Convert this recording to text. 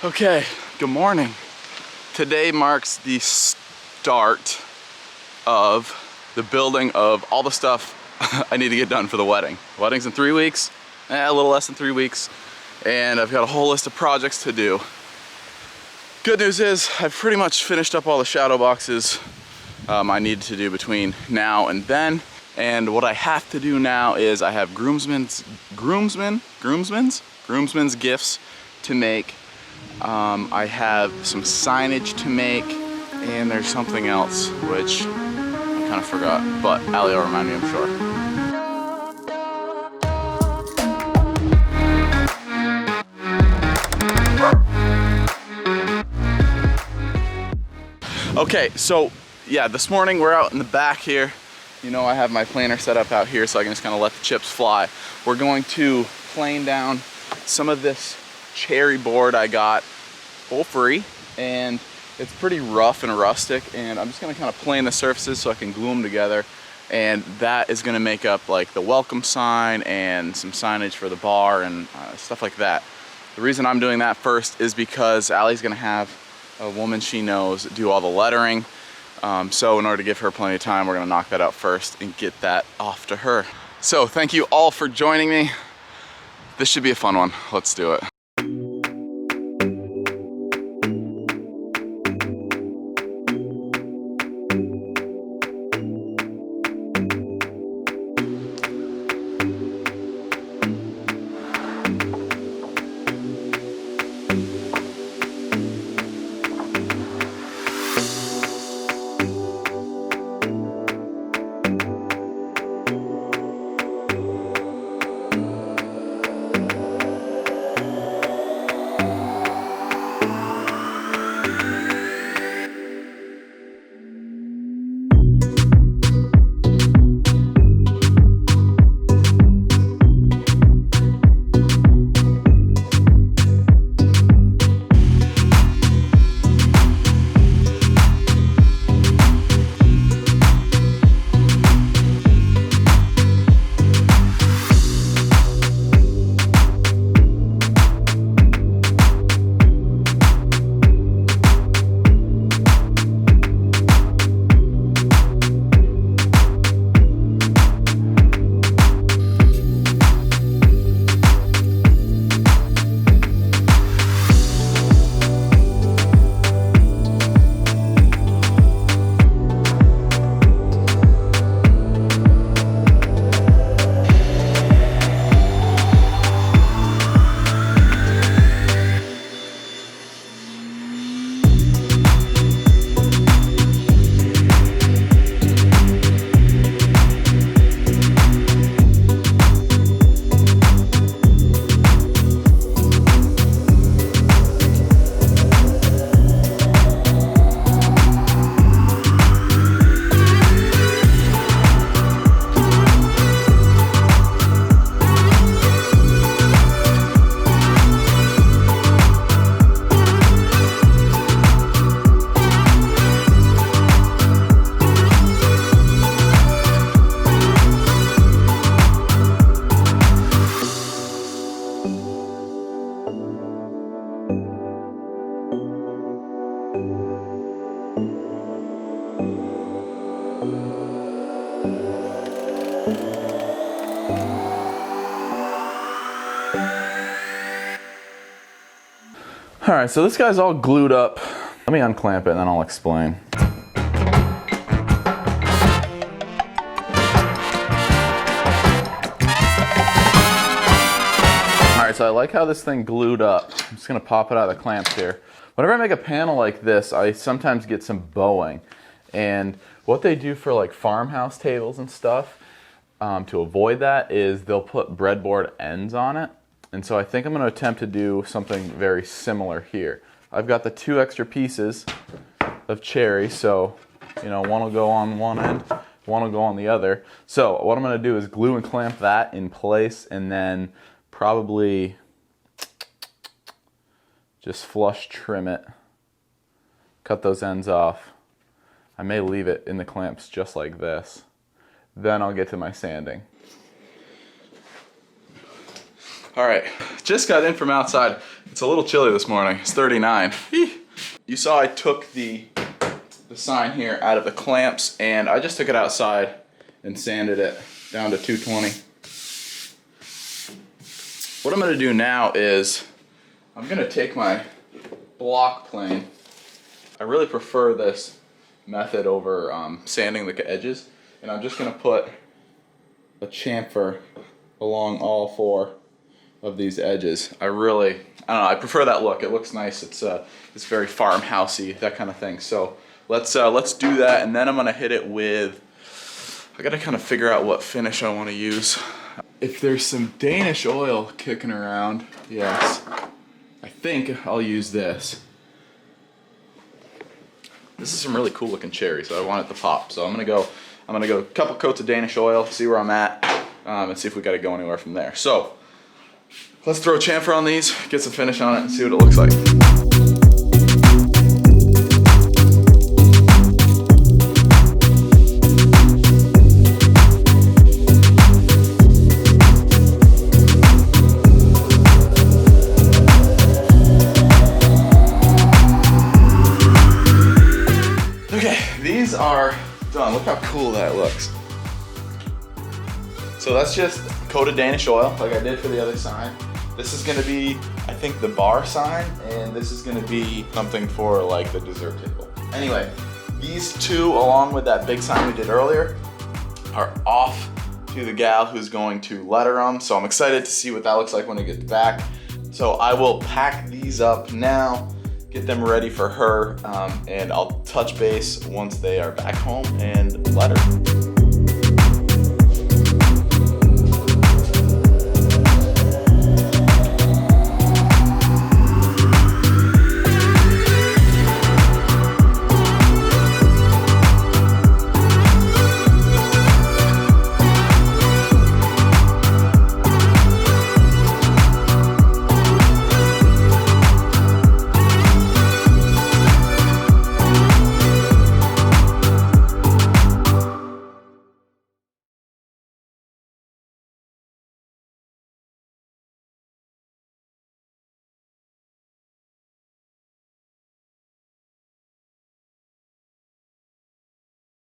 Okay, good morning. Today marks the start of the building of all the stuff I need to get done for the wedding. The wedding's in 3 weeks, a little less than 3 weeks, and I've got a whole list of projects to do. Good news is I've pretty much finished up all the shadow boxes I need to do between now and then. And what I have to do now is I have groomsmen's gifts to make. I have some signage to make, and there's something else which I kind of forgot, but Allie will remind me, I'm sure. Okay, so yeah, this morning we're out in the back here. You know, I have my planer set up out here so I can just kind of let the chips fly. We're going to plane down some of this cherry board I got for free, and it's pretty rough and rustic, and I'm just gonna kind of plane the surfaces so I can glue them together, and that is gonna make up like the welcome sign and some signage for the bar and stuff like that. The reason I'm doing that first is because Allie's gonna have a woman she knows do all the lettering, so in order to give her plenty of time, we're gonna knock that out first and get that off to her. So thank you all for joining me. This should be a fun one. Let's do it. All right, so this guy's all glued up. Let me unclamp it and then I'll explain. All right, so I like how this thing glued up. I'm just gonna pop it out of the clamps here. Whenever I make a panel like this, I sometimes get some bowing. And what they do for like farmhouse tables and stuff, to avoid that, is they'll put breadboard ends on it. And so I think I'm going to attempt to do something very similar here. I've got the 2 extra pieces of cherry, so you know, one will go on one end, one will go on the other. So what I'm going to do is glue and clamp that in place, and then probably just flush trim it, cut those ends off. I may leave it in the clamps just like this. Then I'll get to my sanding. All right, just got in from outside. It's a little chilly this morning. It's 39. You saw I took the sign here out of the clamps, and I just took it outside and sanded it down to 220. What I'm gonna do now is I'm gonna take my block plane. I really prefer this method over sanding the edges, and I'm just gonna put a chamfer along all 4 of these edges. I don't know, I prefer that look. It looks nice. It's very farmhousey, that kind of thing. So let's do that, and then I'm gonna hit it with, I gotta kind of figure out what finish I want to use. If there's some Danish oil kicking around, yes, I think I'll use this. This is some really cool looking cherry, so I want it to pop. So I'm gonna go a couple coats of Danish oil, see where I'm at, and see if we gotta go anywhere from there. So let's throw a chamfer on these, get some finish on it, and see what it looks like. Okay, these are done. Look how cool that looks. So that's just coated Danish oil, like I did for the other sign. This is gonna be, I think, the bar sign, and this is gonna be something for like the dessert table. Anyway, these 2, along with that big sign we did earlier, are off to the gal who's going to letter them. So I'm excited to see what that looks like when it gets back. So I will pack these up now, get them ready for her, and I'll touch base once they are back home and letter.